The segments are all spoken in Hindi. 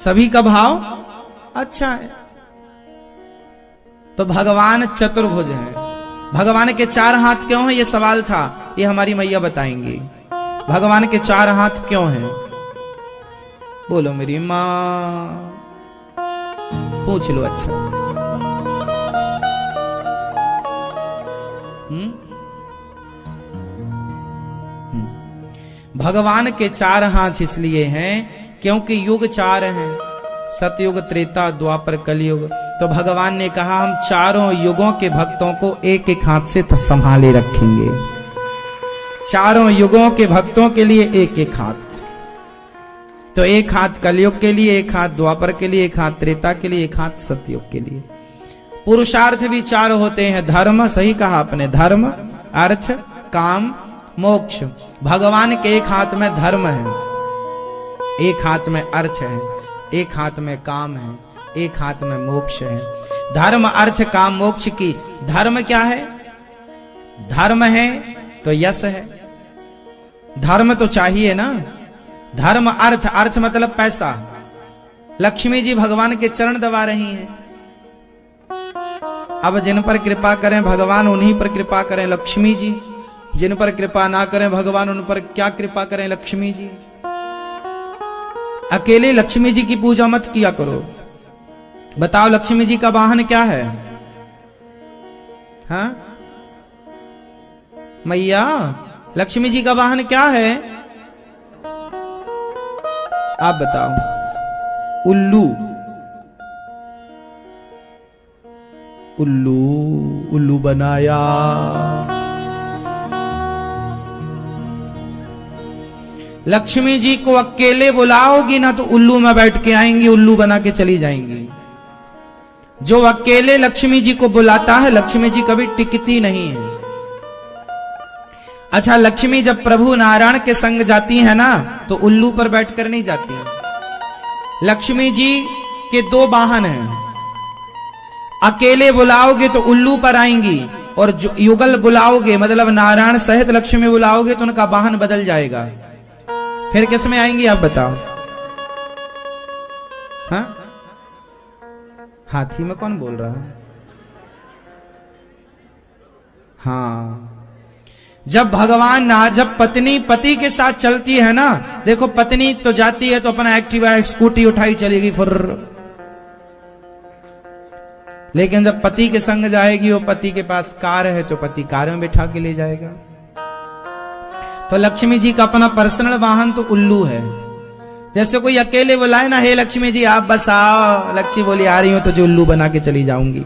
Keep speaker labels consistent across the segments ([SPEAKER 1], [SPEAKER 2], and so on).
[SPEAKER 1] सभी का भाव अच्छा है। तो भगवान चतुर्भुज हैं। भगवान के 4 हाथ क्यों हैं, ये सवाल था, ये हमारी मैया बताएंगी। भगवान के 4 हाथ क्यों हैं? बोलो मेरी मां, पूछ लो। अच्छा, भगवान के 4 हाथ इसलिए हैं क्योंकि युग 4 हैं, सतयुग, त्रेता, द्वापर, कलयुग। तो भगवान ने कहा हम चारों युगों के भक्तों को एक एक हाथ से संभाले रखेंगे। चारों युगों के भक्तों के लिए एक एक हाथ। तो एक हाथ कलयुग के लिए, एक हाथ द्वापर के लिए, एक हाथ त्रेता के लिए, एक हाथ सतयुग के लिए। पुरुषार्थ भी 4 होते हैं। धर्म, सही कहा आपने, धर्म, अर्थ, काम, मोक्ष। भगवान के एक हाथ में धर्म है, एक हाथ में अर्थ है, एक हाथ में काम है, एक हाथ में मोक्ष है। धर्म, अर्थ, काम, मोक्ष की। धर्म क्या है? धर्म है तो यश है। धर्म तो चाहिए ना। धर्म, अर्थ, अर्थ मतलब पैसा। लक्ष्मी जी भगवान के चरण दबा रही हैं। अब जिन पर कृपा करें भगवान उन्हीं पर कृपा करें लक्ष्मी जी। जिन पर कृपा ना करें भगवान उन पर क्या कृपा करें लक्ष्मी जी। अकेले लक्ष्मी जी की पूजा मत किया करो। बताओ लक्ष्मी जी का वाहन क्या है? हाँ मैया, लक्ष्मी जी का वाहन क्या है? आप बताओ। उल्लू। उल्लू, उल्लू बनाया। लक्ष्मी जी को अकेले बुलाओगी ना तो उल्लू में बैठ के आएंगी, उल्लू बना के चली जाएंगी। जो अकेले लक्ष्मी जी को बुलाता है लक्ष्मी जी कभी टिकती नहीं है। अच्छा, लक्ष्मी जब प्रभु नारायण के संग जाती है ना तो उल्लू पर बैठकर नहीं जाती। लक्ष्मी जी के 2 वाहन हैं। अकेले बुलाओगे तो उल्लू पर आएंगी, और जो युगल बुलाओगे मतलब नारायण सहित लक्ष्मी बुलाओगे तो उनका वाहन बदल जाएगा। फिर किस में आएंगी आप बताओ? हाँ, हाथी में कौन बोल रहा है? हाँ, जब भगवान जब पत्नी पति के साथ चलती है ना, देखो पत्नी तो जाती है तो अपना एक्टिवा स्कूटी उठाई चलेगी फुर, लेकिन जब पति के संग जाएगी, वो पति के पास कार है तो पति कार में बिठा के ले जाएगा। तो लक्ष्मी जी का अपना पर्सनल वाहन तो उल्लू है। जैसे कोई अकेले बुलाए ना, हे लक्ष्मी जी आप बस आओ, लक्ष्मी बोली आ रही हो, तो जो उल्लू बना के चली जाऊंगी।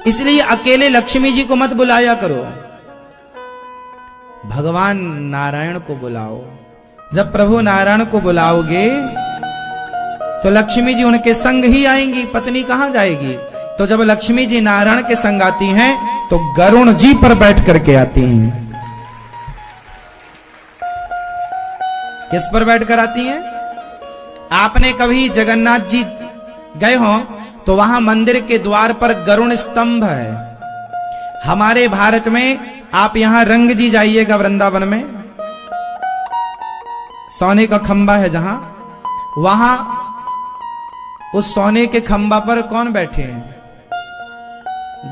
[SPEAKER 1] इसलिए अकेले लक्ष्मी जी को मत बुलाया करो, भगवान नारायण को बुलाओ। जब प्रभु नारायण को बुलाओगे तो लक्ष्मी जी उनके संग ही आएंगी, पत्नी कहां जाएगी? तो जब लक्ष्मी जी नारायण के संग आती हैं तो गरुण जी पर बैठ करके आती हैं। किस पर बैठकर आती हैं? आपने कभी जगन्नाथ जी गए हो तो वहां मंदिर के द्वार पर गरुण स्तंभ है। हमारे भारत में आप यहां रंग जी जाइएगा वृंदावन में, सोने का खंबा है जहां, वहां उस सोने के खंबा पर कौन बैठे हैं?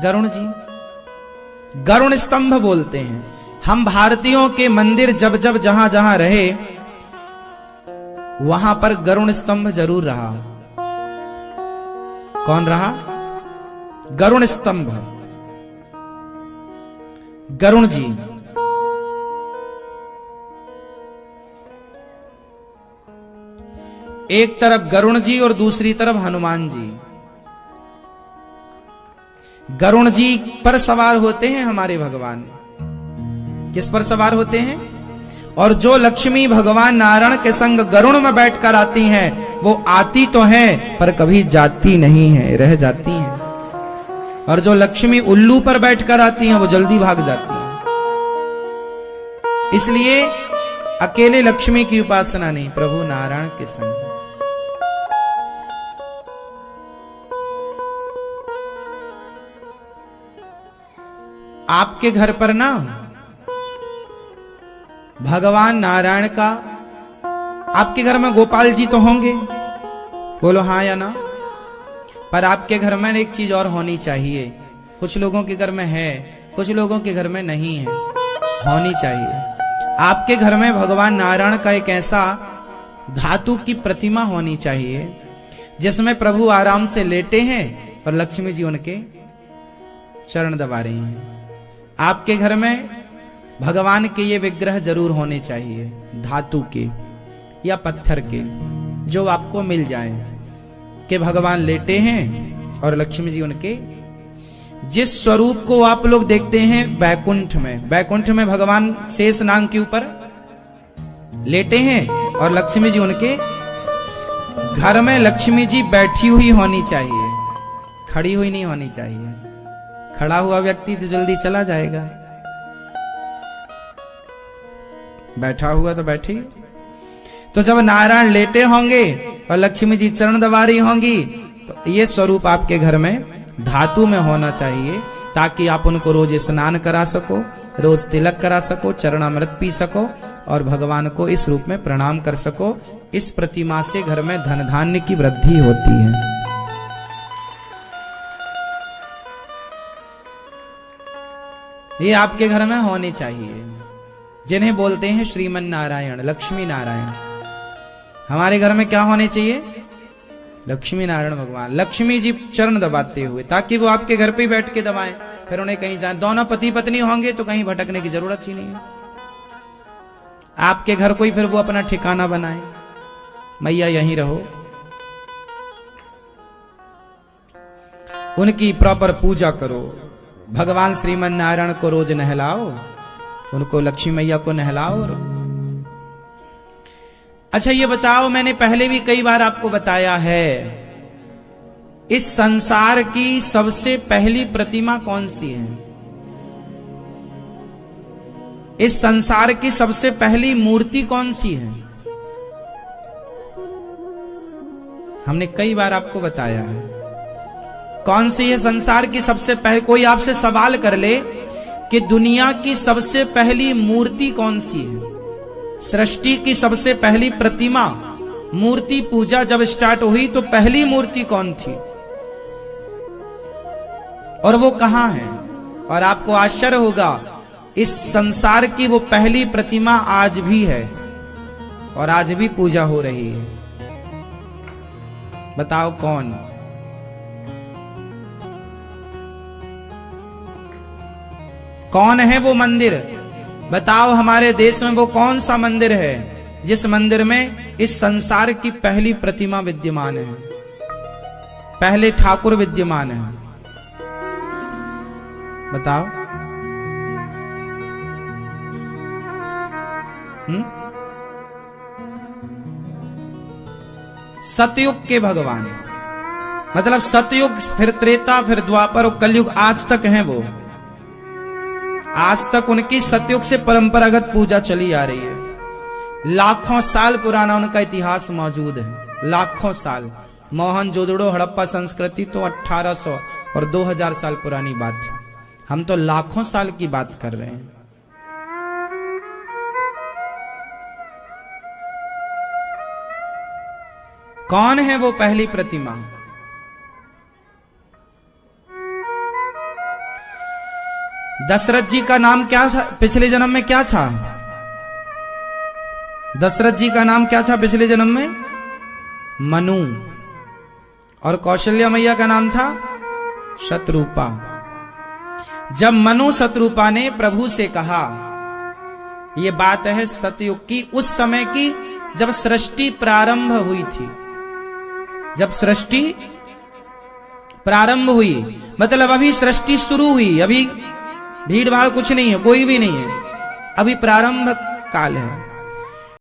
[SPEAKER 1] गरुण जी। गरुण स्तंभ बोलते हैं। हम भारतीयों के मंदिर जब जब जहां जहां रहे वहां पर गरुण स्तंभ जरूर रहा। कौन रहा? गरुण स्तंभ, गरुण जी। एक तरफ गरुण जी और दूसरी तरफ हनुमान जी। गरुण जी पर सवार होते हैं हमारे भगवान। किस पर सवार होते हैं? और जो लक्ष्मी भगवान नारायण के संग गरुण में बैठकर आती हैं, वो आती तो हैं पर कभी जाती नहीं है, रह जाती हैं। और जो लक्ष्मी उल्लू पर बैठकर आती हैं वो जल्दी भाग जाती हैं। इसलिए अकेले लक्ष्मी की उपासना नहीं, प्रभु नारायण के संग। आपके घर पर ना भगवान नारायण का, आपके घर में गोपाल जी तो होंगे, बोलो हाँ या ना। पर आपके घर में एक चीज और होनी चाहिए, कुछ लोगों के घर में है, कुछ लोगों के घर में नहीं है, होनी चाहिए। आपके घर में भगवान नारायण का एक ऐसा धातु की प्रतिमा होनी चाहिए जिसमें प्रभु आराम से लेटे हैं और लक्ष्मी जी उनके चरण दबा रही हैं। आपके घर में भगवान के ये विग्रह जरूर होने चाहिए, धातु के या पत्थर के, जो आपको मिल जाए कि भगवान लेटे हैं और लक्ष्मी जी उनके, जिस स्वरूप को आप लोग देखते हैं बैकुंठ में, बैकुंठ में भगवान शेष नाग के ऊपर लेटे हैं और लक्ष्मी जी उनके, घर में लक्ष्मी जी बैठी हुई होनी चाहिए, खड़ी हुई नहीं होनी चाहिए। खड़ा हुआ व्यक्ति तो जल्दी चला जाएगा, बैठा हुआ तो बैठे। तो जब नारायण लेटे होंगे और लक्ष्मी जी चरण दबा रही होंगी, तो ये स्वरूप आपके घर में धातु में होना चाहिए, ताकि आप उनको रोज स्नान करा सको, रोज तिलक करा सको, चरणामृत पी सको और भगवान को इस रूप में प्रणाम कर सको। इस प्रतिमा से घर में धन धान्य की वृद्धि होती है। ये आपके घर में होने चाहिए, जिन्हें बोलते हैं श्रीमन नारायण, लक्ष्मी नारायण। हमारे घर में क्या होने चाहिए? लक्ष्मी नारायण भगवान, लक्ष्मी जी चरण दबाते हुए, ताकि वो आपके घर पे ही बैठ के दबाएं, फिर उन्हें कहीं जाए। दोनों पति पत्नी होंगे तो कहीं भटकने की जरूरत ही नहीं है। आपके घर कोई फिर वो अपना ठिकाना बनाए, मैया यहीं रहो, उनकी प्रॉपर पूजा करो। भगवान श्रीमन नारायण को रोज नहलाओ, उनको लक्ष्मी मैया को नहलाओ। अच्छा ये बताओ, मैंने पहले भी कई बार आपको बताया है, इस संसार की सबसे पहली प्रतिमा कौन सी है? इस संसार की सबसे पहली मूर्ति कौन सी है? हमने कई बार आपको बताया है कौन सी है संसार की सबसे पहले। कोई आपसे सवाल कर ले कि दुनिया की सबसे पहली मूर्ति कौन सी है, सृष्टि की सबसे पहली प्रतिमा, मूर्ति पूजा जब स्टार्ट हुई तो पहली मूर्ति कौन थी और वो कहां है? और आपको आश्चर्य होगा, इस संसार की वो पहली प्रतिमा आज भी है और आज भी पूजा हो रही है। बताओ कौन? कौन है वो मंदिर? बताओ हमारे देश में वो कौन सा मंदिर है जिस मंदिर में इस संसार की पहली प्रतिमा विद्यमान है, पहले ठाकुर विद्यमान है? बताओ। सतयुग के भगवान, मतलब सतयुग, फिर त्रेता, फिर द्वापर और कलयुग, आज तक हैं वो। आज तक उनकी सतयुग से परंपरागत पूजा चली आ रही है। लाखों साल पुराना उनका इतिहास मौजूद है, लाखों साल। मोहनजोदड़ो हड़प्पा संस्कृति तो 1800 और 2000 साल पुरानी बात है, हम तो लाखों साल की बात कर रहे हैं। कौन है वो पहली प्रतिमा? दशरथ जी का नाम क्या था पिछले जन्म में? क्या था दशरथ जी का नाम? क्या था पिछले जन्म में? मनु। और कौशल्या मैया का नाम था शतरूपा। जब मनु शतरूपा ने प्रभु से कहा, यह बात है सतयुग की, उस समय की जब सृष्टि प्रारंभ हुई थी, जब सृष्टि प्रारंभ हुई, मतलब अभी सृष्टि शुरू हुई, अभी भीड़ भाड़ कुछ नहीं है, कोई भी नहीं है, अभी प्रारंभ काल है।